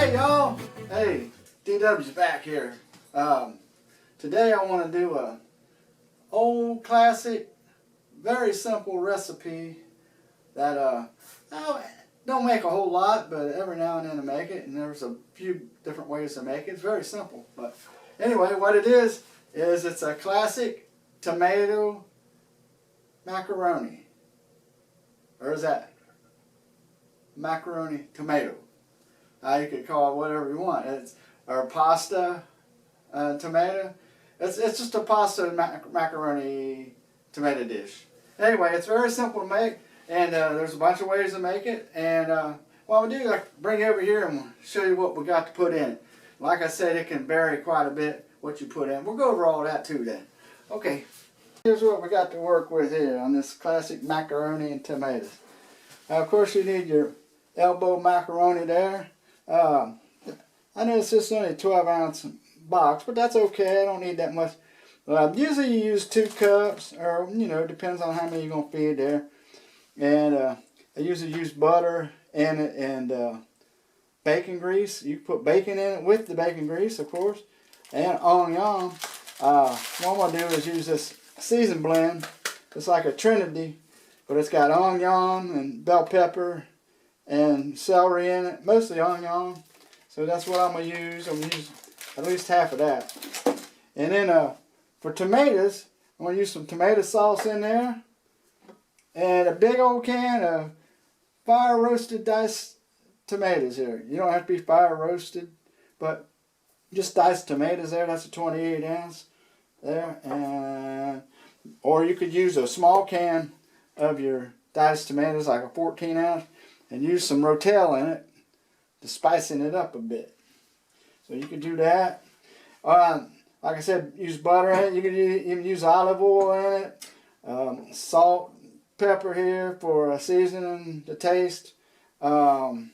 Hey y'all! Hey, DW's back here. Today I want to do a old classic, very simple recipe that I don't make a whole lot, but every now and then I make it, and there's a few different ways to make it. It's very simple, but anyway, what it is it's a classic tomato macaroni. Or is that macaroni tomato? You could call it whatever you want. It's or pasta tomato. It's just a pasta macaroni tomato dish. Anyway, it's very simple to make, and there's a bunch of ways to make it. And what I'm gonna do is bring it over here and show you what we got to put in it. Like I said, it can vary quite a bit what you put in. We'll go over all that too then. Okay, here's what we got to work with here on this classic macaroni and tomatoes. Of course, you need your elbow macaroni there. I know it's just only a 12-ounce box, but that's okay. I don't need that much. Usually you use 2 cups, or depends on how many you're gonna feed there. And I usually use butter in it and bacon grease. You can put bacon in it with the bacon grease, of course, and onion. What I'm gonna do is use this seasoned blend. It's like a Trinity, but it's got onion and bell pepper and celery in it, mostly onion. So that's what I'm going to use. I'm going to use at least half of that. And then for tomatoes, I'm going to use some tomato sauce in there. And a big old can of fire roasted diced tomatoes here. You don't have to be fire roasted, but just diced tomatoes there. That's a 28 ounce there. And, or you could use a small can of your diced tomatoes, like a 14 ounce. And use some Rotel in it to spicing it up a bit. So you can do that. Like I said, use butter in it. You can even use olive oil in it. Salt, pepper here for seasoning the taste. You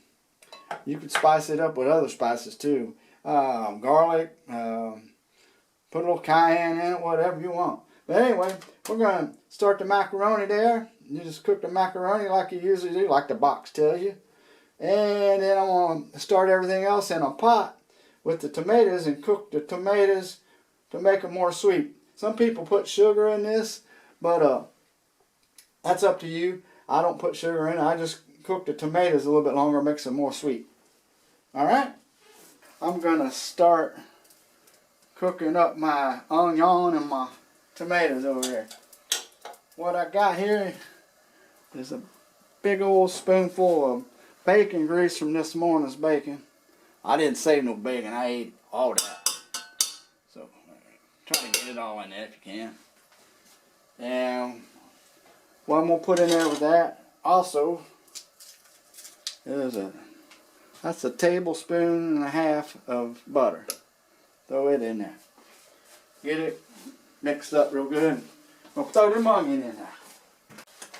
could spice it up with other spices too. Garlic, put a little cayenne in it, whatever you want. But anyway, we're going to start the macaroni there. You just cook the macaroni like you usually do, like the box tells you. And then I'm going to start everything else in a pot with the tomatoes and cook the tomatoes to make them more sweet. Some people put sugar in this, but that's up to you. I don't put sugar in it. I just cook the tomatoes a little bit longer, makes them more sweet. Alright? I'm going to start cooking up my onion and my tomatoes over there. What I got here is a big old spoonful of bacon grease from this morning's bacon. I didn't save no bacon. I ate all that. So try to get it all in there if you can. And what I'm going to put in there with that also is that's a tablespoon and a half of butter. Throw it in there. Get it mixed up real good. I'll throw the onion in there.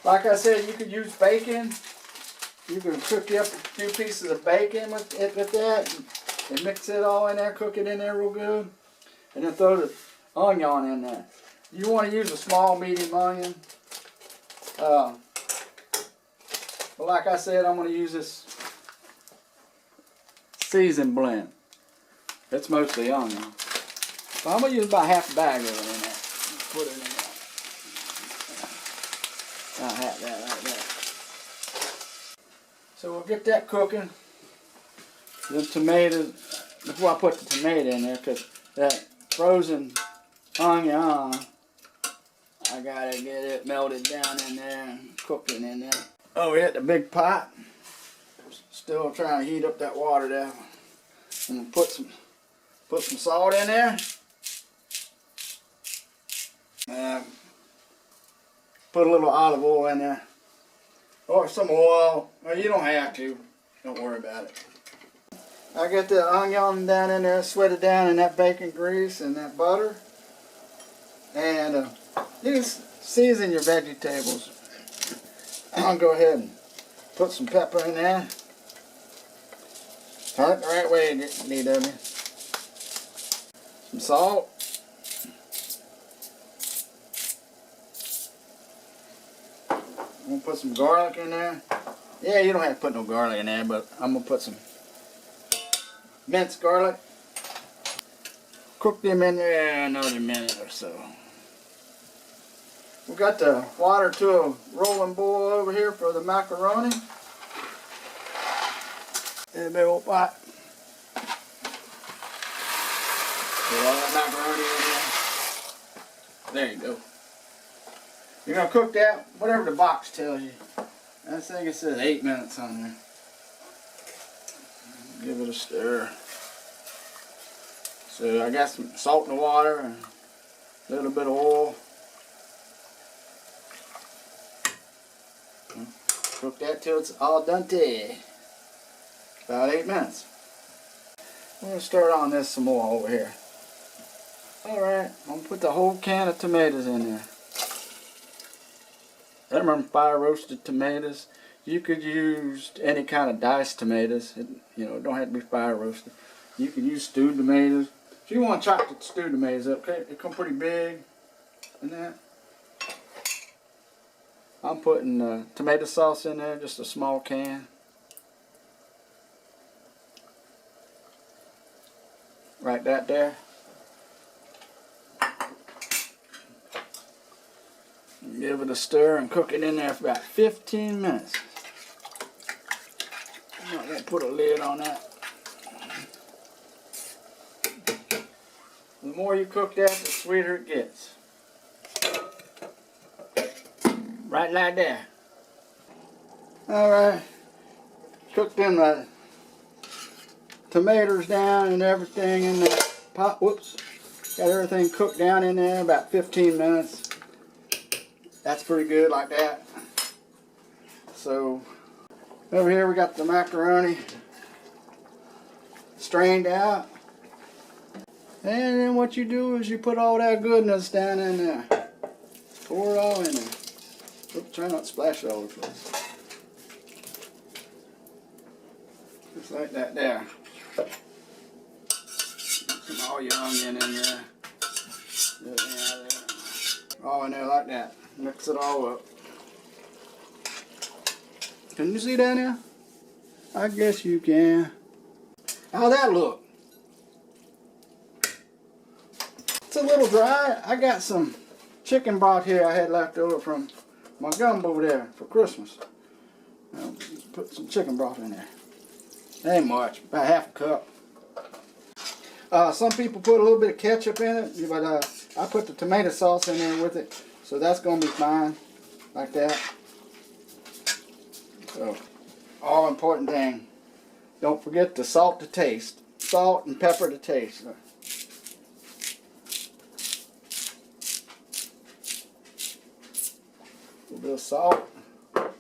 Like I said, you could use bacon. You can cook up a few pieces of bacon with that and mix it all in there, cook it in there real good. And then throw the onion in there. You want to use a small, medium onion. But like I said, I'm going to use this seasoned blend. It's mostly onion. So I'm going to use about half a bag of it in there. Put it in there. I'll have that like that. So we'll get that cooking. The tomatoes, before I put the tomato in there, because that frozen onion, I gotta get it melted down in there and cook it in there. Oh, we hit the big pot. Still trying to heat up that water there. And put some salt in there. Put a little olive oil in there. Or some oil. Well, you don't have to. Don't worry about it. I got the onion down in there, sweated down in that bacon grease and that butter. And you can season your vegetables. I'll go ahead and put some pepper in there. Turn it the right way, DW. Some salt. I'm going to put some garlic in there. Yeah, you don't have to put no garlic in there, but I'm going to put some minced garlic. Cook them in there another minute or so. We got the water to a rolling boil over here for the macaroni. In a big old pot. Put all that macaroni in there. There you go. You're going to cook that, whatever the box tells you. I think it says 8 minutes on there. Give it a stir. So I got some salt in the water and a little bit of oil. Cook that till it's al dente. About 8 minutes. I'm going to stir on this some more over here. Alright, I'm going to put the whole can of tomatoes in there. Remember fire roasted tomatoes? You could use any kind of diced tomatoes. It don't have to be fire roasted. You can use stewed tomatoes. If you want to chop the stewed tomatoes up, okay, they come pretty big and that. I'm putting tomato sauce in there, just a small can. Right that there. Give it a stir and cook it in there for about 15 minutes. I'm going to put a lid on that. The more you cook that, the sweeter it gets. Right like that. Alright. Cook them tomatoes down and everything in the pot. Whoops. Got everything cooked down in there about 15 minutes. That's pretty good like that. So over here we got the macaroni strained out. And then what you do is you put all that goodness down in there. Pour it all in there. Oops, try not to splash it all over the place. Just like that there. Some all your onion in there. All in there like that. Mix it all up. Can you see that now? I guess you can. How'd that look? It's a little dry. I got some chicken broth here I had left over from my gumbo there for Christmas. I'll put some chicken broth in there. Ain't much, about half a cup. Some people put a little bit of ketchup in it, but I put the tomato sauce in there with it, so that's going to be fine, like that. So, all important thing, don't forget to salt to taste. Salt and pepper to taste. A little bit of salt, a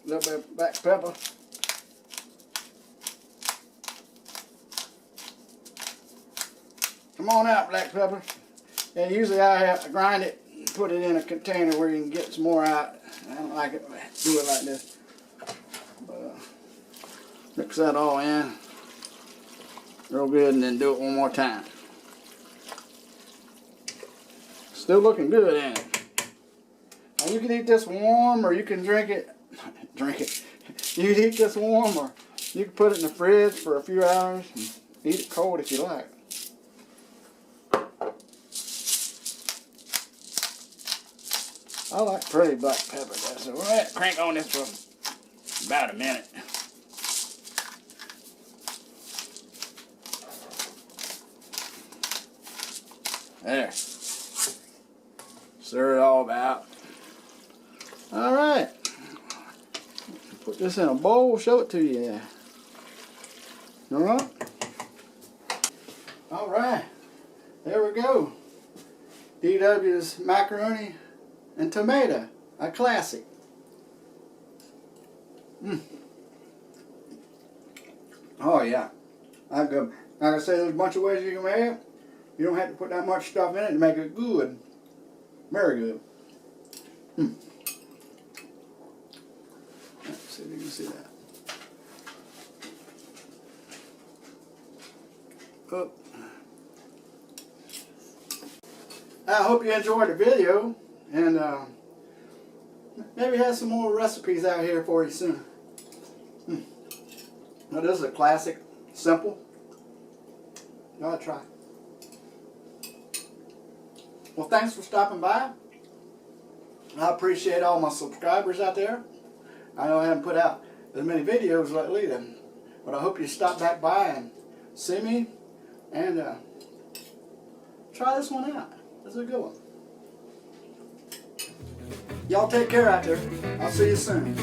little bit of black pepper, come on out, black pepper. And usually I have to grind it and put it in a container where you can get some more out. I don't like it, do it like this. But mix that all in real good and then do it one more time. Still looking good, ain't it? Now you can eat this warm or you can drink it. Drink it. You can eat this warm or you can put it in the fridge for a few hours and eat it cold if you like. I like pretty black pepper, so we're going to crank on this for about a minute. There. Stir it all about. Alright. Put this in a bowl, show it to you. Alright. Alright. There we go. DW's macaroni and tomato. A classic. Oh yeah. Like I say, there's a bunch of ways you can make it. You don't have to put that much stuff in it to make it good. Very good. Let's see if you can see that. Oh. I hope you enjoyed the video, and maybe have some more recipes out here for you soon. Now this is a classic, simple. You ought to try. Well, thanks for stopping by. I appreciate all my subscribers out there. I know I haven't put out as many videos lately, but I hope you stop back by and see me and try this one out. This is a good one. Y'all take care out there. I'll see you soon.